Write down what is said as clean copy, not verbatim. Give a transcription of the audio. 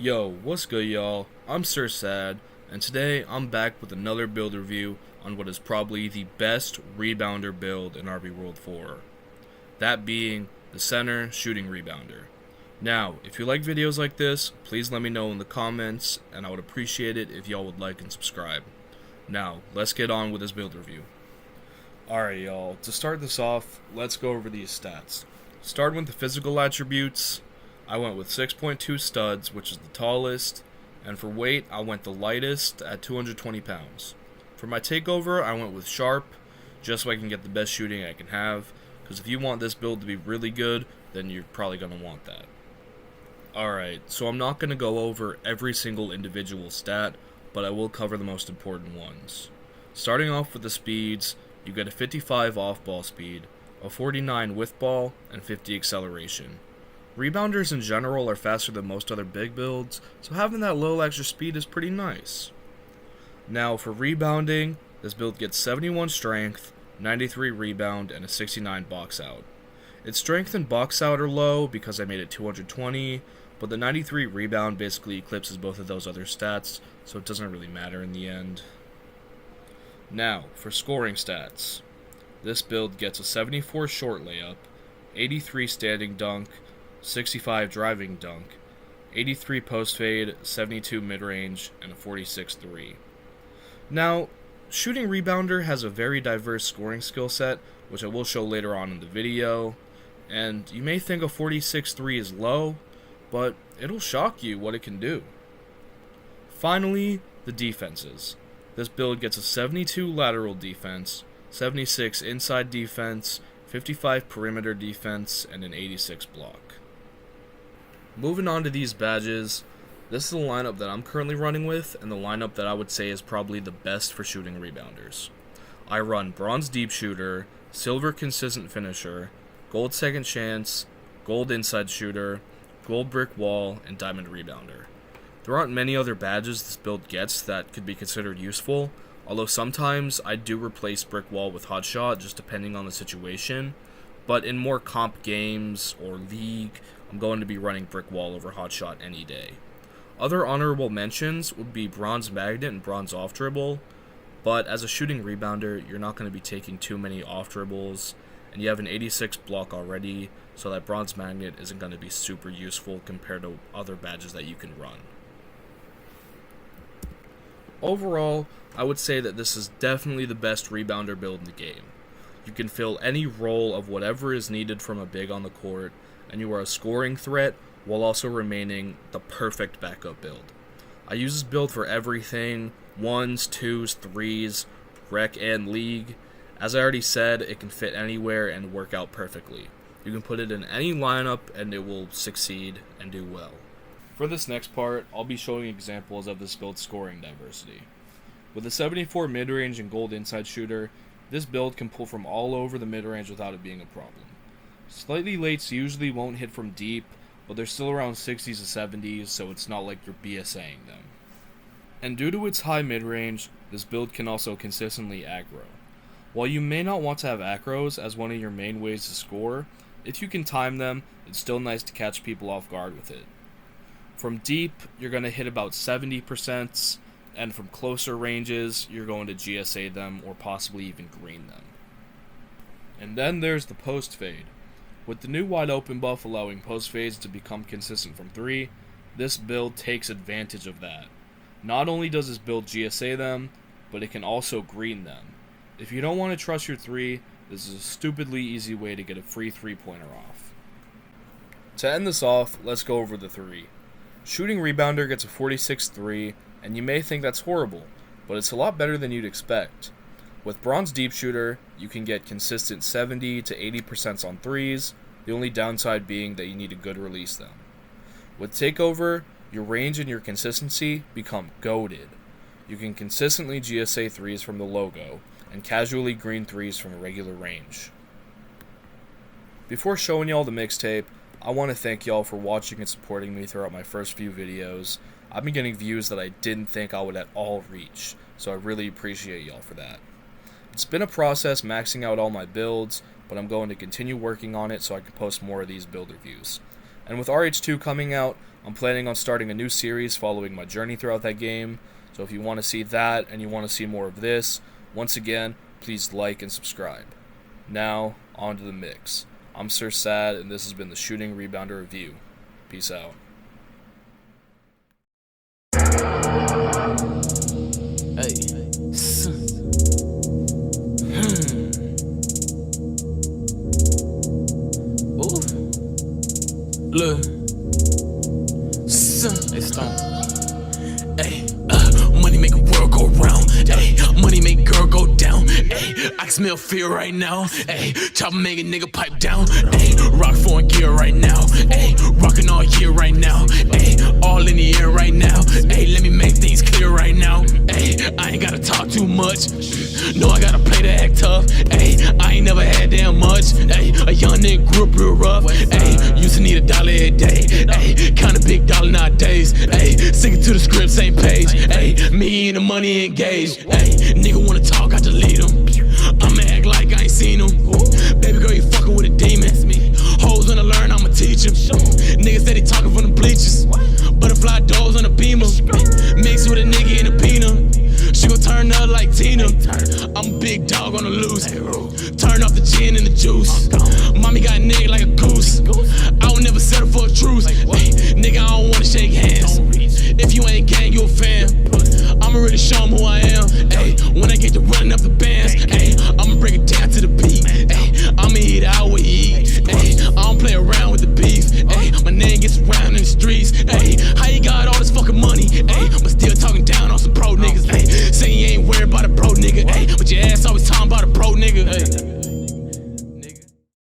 Yo, what's good y'all? I'm Sir Sad, and today I'm back with another build review on what is probably the best rebounder build in RB World 4. That being the center shooting rebounder. Now, if you like videos like this, please let me know in the comments, and I would appreciate it if y'all would like and subscribe. Now, let's get on with this build review. Alright y'all, to start this off, let's go over these stats. Starting with the physical attributes, I went with 6.2 studs, which is the tallest, and for weight, I went the lightest at 220 pounds. For my takeover, I went with sharp, just so I can get the best shooting I can have, because if you want this build to be really good, then you're probably going to want that. Alright, so I'm not going to go over every single individual stat, but I will cover the most important ones. Starting off with the speeds, you get a 55 off-ball speed, a 49 with ball, and 50 acceleration. Rebounders in general are faster than most other big builds, so having that little extra speed is pretty nice. Now for rebounding, this build gets 71 strength, 93 rebound, and a 69 box out. Its strength and box out are low because I made it 220, but the 93 rebound basically eclipses both of those other stats, so it doesn't really matter in the end. Now, for scoring stats. This build gets a 74 short layup, 83 standing dunk, 65 driving dunk, 83 post fade, 72 mid-range, and a 46 3. Now, shooting rebounder has a very diverse scoring skill set, which I will show later on in the video, and you may think a 46 3 is low, but it'll shock you what it can do. Finally, the defenses. This build gets a 72 lateral defense, 76 inside defense, 55 perimeter defense, and an 86 block. Moving on to these badges, this is the lineup that I'm currently running with, and the lineup that I would say is probably the best for shooting rebounders. I run Bronze Deep Shooter, Silver Consistent Finisher, Gold Second Chance, Gold Inside Shooter, Gold Brick Wall, and Diamond Rebounder. There aren't many other badges this build gets that could be considered useful, although sometimes I do replace Brick Wall with Hot Shot just depending on the situation, but in more comp games or league, I'm going to be running Brick Wall over Hot Shot any day. Other honorable mentions would be Bronze Magnet and Bronze Off Dribble, but as a shooting rebounder, you're not going to be taking too many off dribbles, and you have an 86 block already, so that Bronze Magnet isn't going to be super useful compared to other badges that you can run. Overall, I would say that this is definitely the best rebounder build in the game. You can fill any role of whatever is needed from a big on the court, and you are a scoring threat while also remaining the perfect backup build. I use this build for everything, 1s, 2s, 3s, rec, and league. As I already said, it can fit anywhere and work out perfectly. You can put it in any lineup and it will succeed and do well. For this next part, I'll be showing examples of this build's scoring diversity. With a 74 mid-range and gold inside shooter, this build can pull from all over the mid-range without it being a problem. Slightly lates usually won't hit from deep, but they're still around 60s to 70s, so it's not like you're BSAing them. And due to its high mid-range, this build can also consistently aggro. While you may not want to have acros as one of your main ways to score, if you can time them, it's still nice to catch people off guard with it. From deep, you're going to hit about 70%, and from closer ranges, you're going to GSA them or possibly even green them. And then there's the post fade. With the new wide open buff allowing post fades to become consistent from 3, this build takes advantage of that. Not only does this build GSA them, but it can also green them. If you don't want to trust your 3, this is a stupidly easy way to get a free 3-pointer off. To end this off, let's go over the 3. Shooting rebounder gets a 46 3, and you may think that's horrible, but it's a lot better than you'd expect. With Bronze Deep Shooter, you can get consistent 70 to 80% on 3s, the only downside being that you need a good release them. With Takeover, your range and your consistency become goated. You can consistently GSA 3s from the logo, and casually green 3s from a regular range. Before showing y'all the mixtape, I want to thank y'all for watching and supporting me throughout my first few videos. I've been getting views that I didn't think I would at all reach, so I really appreciate y'all for that. It's been a process maxing out all my builds, but I'm going to continue working on it so I can post more of these build reviews. And with RH2 coming out, I'm planning on starting a new series following my journey throughout that game, so if you want to see that and you want to see more of this, once again, please like and subscribe. Now, on to the mix. I'm Sir Sad, and this has been the Shooting Rebounder Review. Peace out. Hey, Ooh. Look, hey, Stone. Hey, money make a world go round. Hey, money make girl go down. Hey, I can smell fear right now. Hey, chopper make a nigga pipe down. Hey, rock foreign gear right now. Hey, rockin' all year right now. Hey, all in the air right now. Hey, let me make things clear right now. Hey, I ain't gotta talk too much. No, I gotta play to act tough. Hey, I ain't never had that much. Hey, a young nigga grew up real rough. Hey, used to need $1 a day. Hey, kinda big dollar nowadays. Hey, sticking to the script, same page. Hey, me and the money engaged. Hey, nigga wanna talk, I delete him. I'ma act like I ain't seen him. Baby girl, you fucking with a demon. Hoes wanna learn, I'ma teach him. Niggas say they talking from the bleachers.